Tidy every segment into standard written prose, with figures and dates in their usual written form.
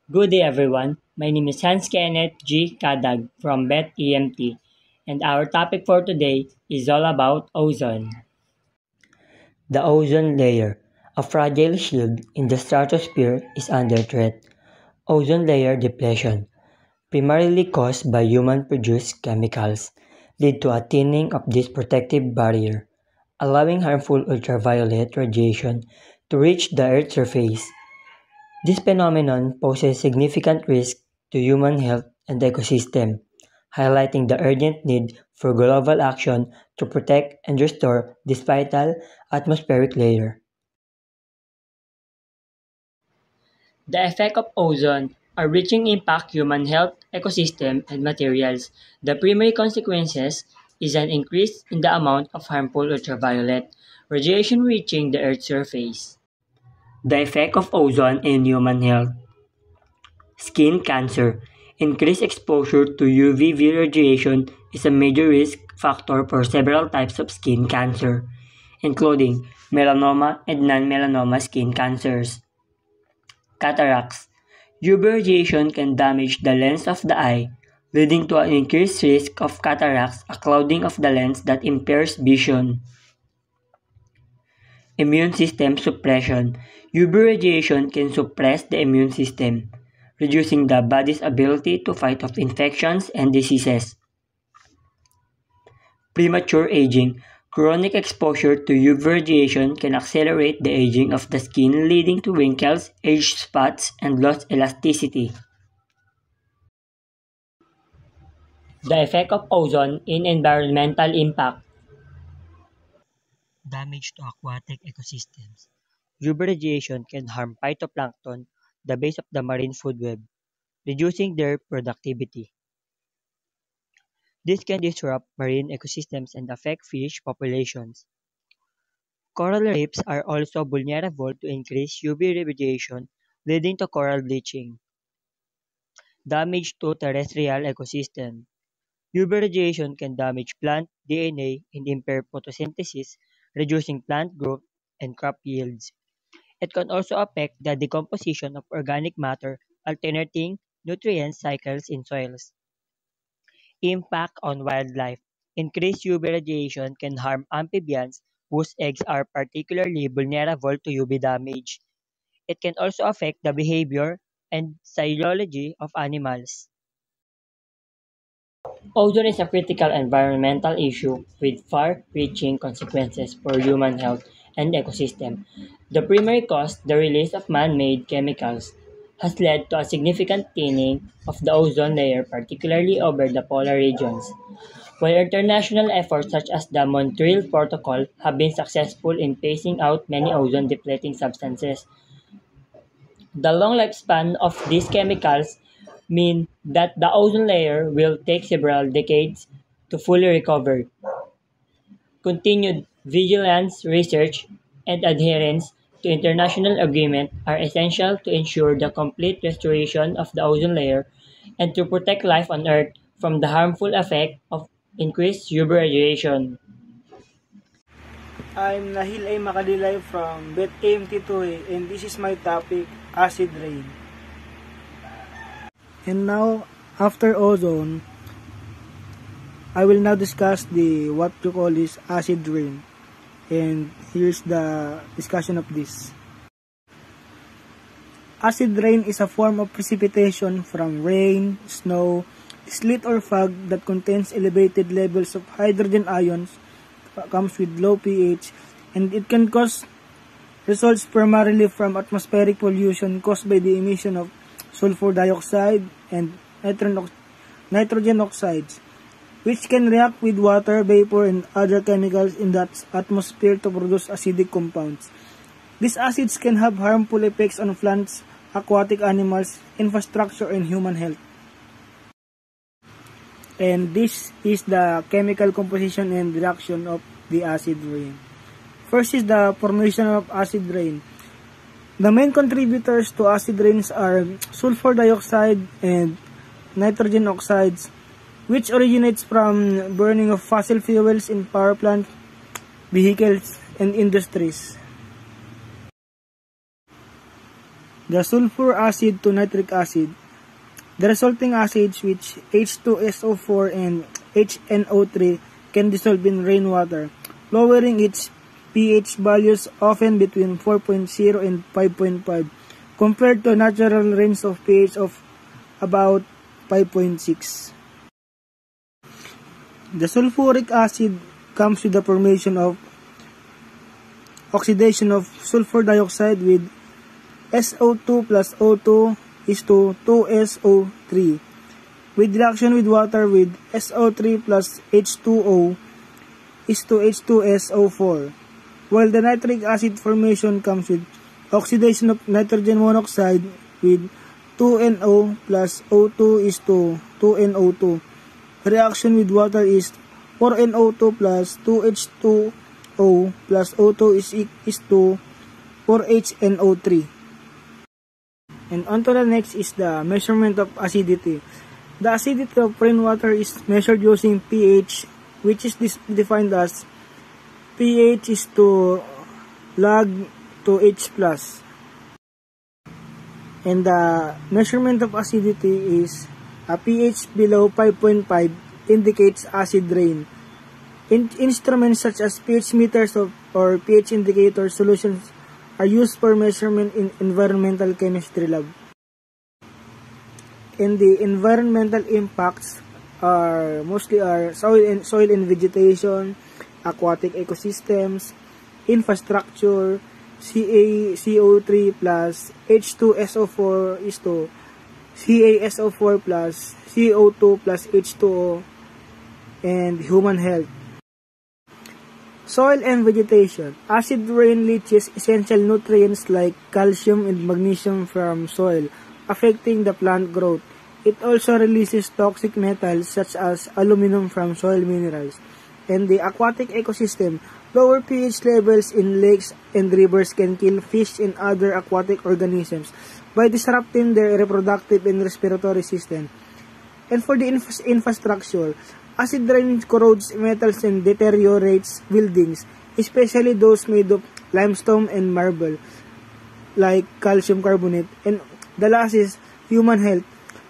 Good day, everyone. My name is Hans Kenneth G. Kadag from BET EMT, and our topic for today is all about ozone. The ozone layer, a fragile shield in the stratosphere, is under threat. Ozone layer depletion, primarily caused by human-produced chemicals, lead to a thinning of this protective barrier, allowing harmful ultraviolet radiation to reach the Earth's surface. This phenomenon poses significant risk to human health and the ecosystem, highlighting the urgent need for global action to protect and restore this vital atmospheric layer. The effect of ozone are reaching impact human health, ecosystem, and materials. The primary consequences is an increase in the amount of harmful ultraviolet radiation reaching the Earth's surface. The effect of ozone in human health. Skin cancer. Increased exposure to UVB radiation is a major risk factor for several types of skin cancer, including melanoma and non-melanoma skin cancers. Cataracts. UV radiation can damage the lens of the eye, leading to an increased risk of cataracts, a clouding of the lens that impairs vision. Immune system suppression. UV radiation can suppress the immune system, reducing the body's ability to fight off infections and diseases. Premature aging. Chronic exposure to UV radiation can accelerate the aging of the skin, leading to wrinkles, age spots, and lost elasticity. The effect of ozone in environmental impact. Damage to aquatic ecosystems. UV radiation can harm phytoplankton, the base of the marine food web, reducing their productivity. This can disrupt marine ecosystems and affect fish populations. Coral reefs are also vulnerable to increased UV radiation, leading to coral bleaching. Damage to terrestrial ecosystem. UV radiation can damage plant DNA and impair photosynthesis, reducing plant growth and crop yields. It can also affect the decomposition of organic matter, alternating nutrient cycles in soils. Impact on wildlife. Increased UV radiation can harm amphibians whose eggs are particularly vulnerable to UV damage. It can also affect the behavior and physiology of animals. Ozone is a critical environmental issue with far-reaching consequences for human health and ecosystem. The primary cause, the release of man-made chemicals, has led to a significant thinning of the ozone layer, particularly over the polar regions. While international efforts such as the Montreal Protocol have been successful in phasing out many ozone-depleting substances, the long lifespan of these chemicals mean that the ozone layer will take several decades to fully recover. Continued vigilance, research, and adherence to international agreement are essential to ensure the complete restoration of the ozone layer and to protect life on Earth from the harmful effect of increased UV radiation. I'm Nahil A. Makadilay from Bet AMT2A and this is my topic, acid rain. And now, after ozone, I will now discuss the what you call is acid rain. And here's the discussion of this. Acid rain is a form of precipitation from rain, snow, sleet or fog that contains elevated levels of hydrogen ions, comes with low pH, and it can cause results primarily from atmospheric pollution caused by the emission of sulfur dioxide and nitrogen oxides, which can react with water vapor and other chemicals in the atmosphere to produce acidic compounds. These acids can have harmful effects on plants, aquatic animals, infrastructure, and human health. And this is the chemical composition and reaction of the acid rain. First is the formation of acid rain. The main contributors to acid rains are sulfur dioxide and nitrogen oxides, which originates from burning of fossil fuels in power plants, vehicles, and industries. the sulfur acid to nitric acid. The resulting acids, which H2SO4 and HNO3, can dissolve in rainwater, lowering its pH values often between 4.0 and 5.5, compared to a natural range of pH of about 5.6. The sulfuric acid comes with the formation of oxidation of sulfur dioxide with SO2 plus O2 is to 2SO3, with reaction with water with SO3 plus H2O is to H2SO4, while the nitric acid formation comes with oxidation of nitrogen monoxide with 2NO plus O2 is to 2NO2. Reaction with water is 4NO2 plus 2H2O plus O2 is to 4HNO3. And on to the next is the measurement of acidity. The acidity of rainwater is measured using pH, which is defined as pH is to log to H plus. And the measurement of acidity is a pH below 5.5 indicates acid rain. Instruments such as pH meters or pH indicator solutions are used for measurement in environmental chemistry lab. And the environmental impacts are mostly soil and vegetation, aquatic ecosystems, infrastructure, CO3 plus H2SO4 is to CaSO4 plus CO2 plus H2O, and human health. Soil and vegetation. Acid rain leaches essential nutrients like calcium and magnesium from soil, affecting the plant growth. It also releases toxic metals such as aluminum from soil minerals. And the aquatic ecosystem. Lower pH levels in lakes and rivers can kill fish and other aquatic organisms by disrupting their reproductive and respiratory system. And for the infrastructure, acid rain corrodes metals and deteriorates buildings, especially those made of limestone and marble, like calcium carbonate. And the last is human health.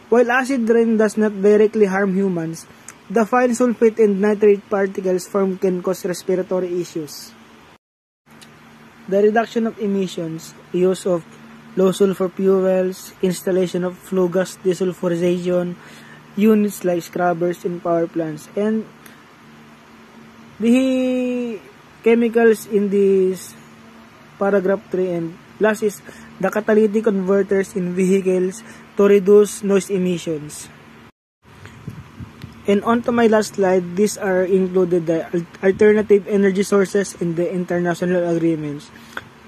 While acid rain does not directly harm humans, the fine sulfate and nitrate particles formed can cause respiratory issues. The reduction of emissions, use of low sulfur fuels, installation of flue gas desulfurization units like scrubbers in power plants, and the chemicals in this paragraph 3, and last is the catalytic converters in vehicles to reduce noise emissions. And on to my last slide, these are included the alternative energy sources in the international agreements.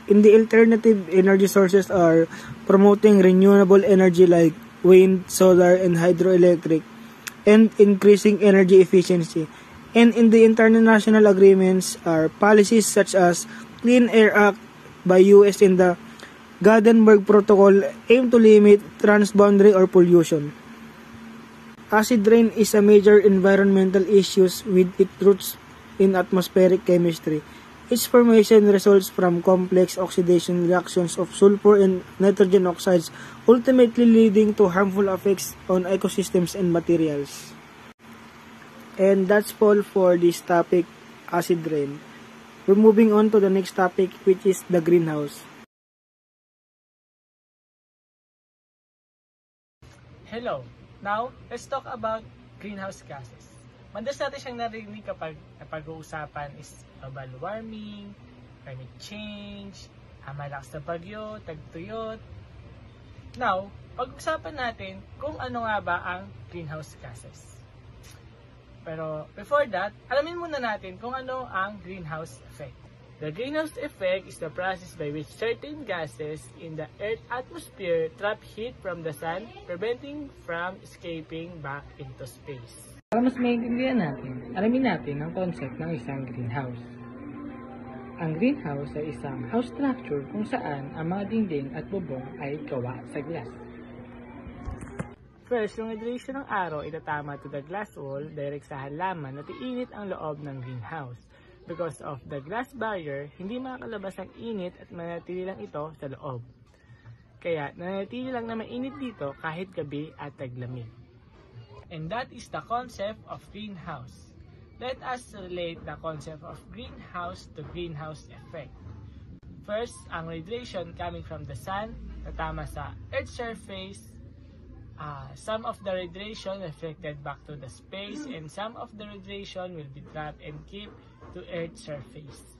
In the alternative energy sources are promoting renewable energy like wind, solar, and hydroelectric, and increasing energy efficiency. And in the international agreements are policies such as Clean Air Act by US and the Gothenburg Protocol aim to limit transboundary or pollution. Acid rain is a major environmental issue with its roots in atmospheric chemistry. Its formation results from complex oxidation reactions of sulfur and nitrogen oxides, ultimately leading to harmful effects on ecosystems and materials. And that's all for this topic, acid rain. We're moving on to the next topic, which is the greenhouse. Hello! Now, let's talk about greenhouse gases. Madalas natin siyang narinig kapag napag-uusapan is global warming, climate change, malakas na bagyo, tagtuyot. Now, pag-usapan natin kung ano nga ba ang greenhouse gases. Pero before that, alamin muna natin kung ano ang greenhouse effect. The greenhouse effect is the process by which certain gases in the Earth's atmosphere trap heat from the sun, preventing from escaping back into space. Para mas maintindihan natin, alamin natin ang concept ng isang greenhouse. Ang greenhouse ay isang house structure kung saan ang mga dingding at bubong ay gawa sa glass. First, yung radiation ng araw ay tatama to the glass wall direct sa halaman at iinit ang loob ng greenhouse. Because of the glass barrier, hindi makakalabas ang init at manatili lang ito sa loob. Kaya nanatili lang na mainit dito kahit gabi at taglamig. And that is the concept of greenhouse. Let us relate the concept of greenhouse to greenhouse effect. First, ang radiation coming from the sun, tatama sa Earth's surface. Some of the radiation reflected back to the space, and some of the radiation will be trapped and kept to Earth's surface.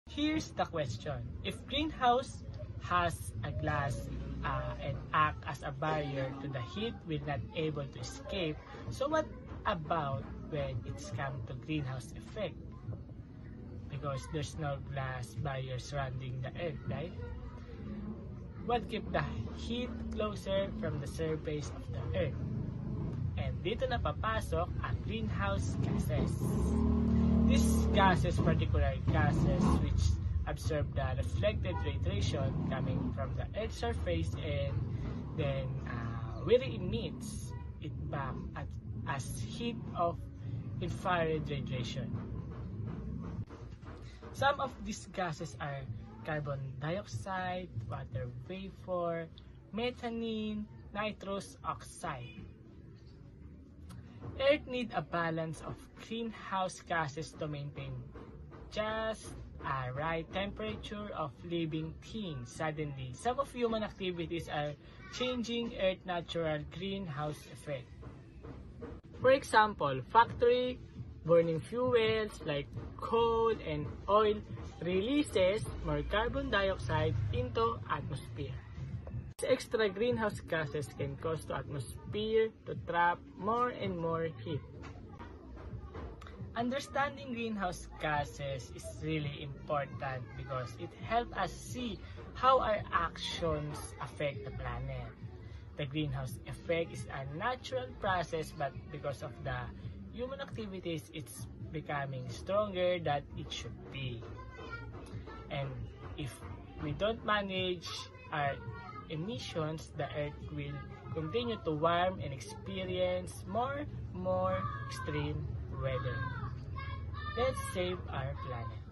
Here's the question. If greenhouse has a glass and act as a barrier to the heat will not able to escape, so what about when it's come to greenhouse effect? Because there's no glass barrier surrounding the earth, right? What keep the heat closer from the surface of the earth? And dito na papasok ang greenhouse gases. These gases, particular gases which absorb the reflected radiation coming from the earth's surface and then will emits it back as heat of infrared radiation. Some of these gases are carbon dioxide, water vapor, methane, nitrous oxide. Earth need a balance of greenhouse gases to maintain just a right temperature of living things. Suddenly, some of human activities are changing Earth's natural greenhouse effect. For example, factory burning fuels like coal and oil releases more carbon dioxide into atmosphere. These extra greenhouse gases can cause the atmosphere to trap more and more heat. Understanding greenhouse gases is really important because it helps us see how our actions affect the planet. The greenhouse effect is a natural process, but because of the human activities, it's becoming stronger than it should be. And if we don't manage our emissions, the Earth will continue to warm and experience more extreme weather. Let's save our planet.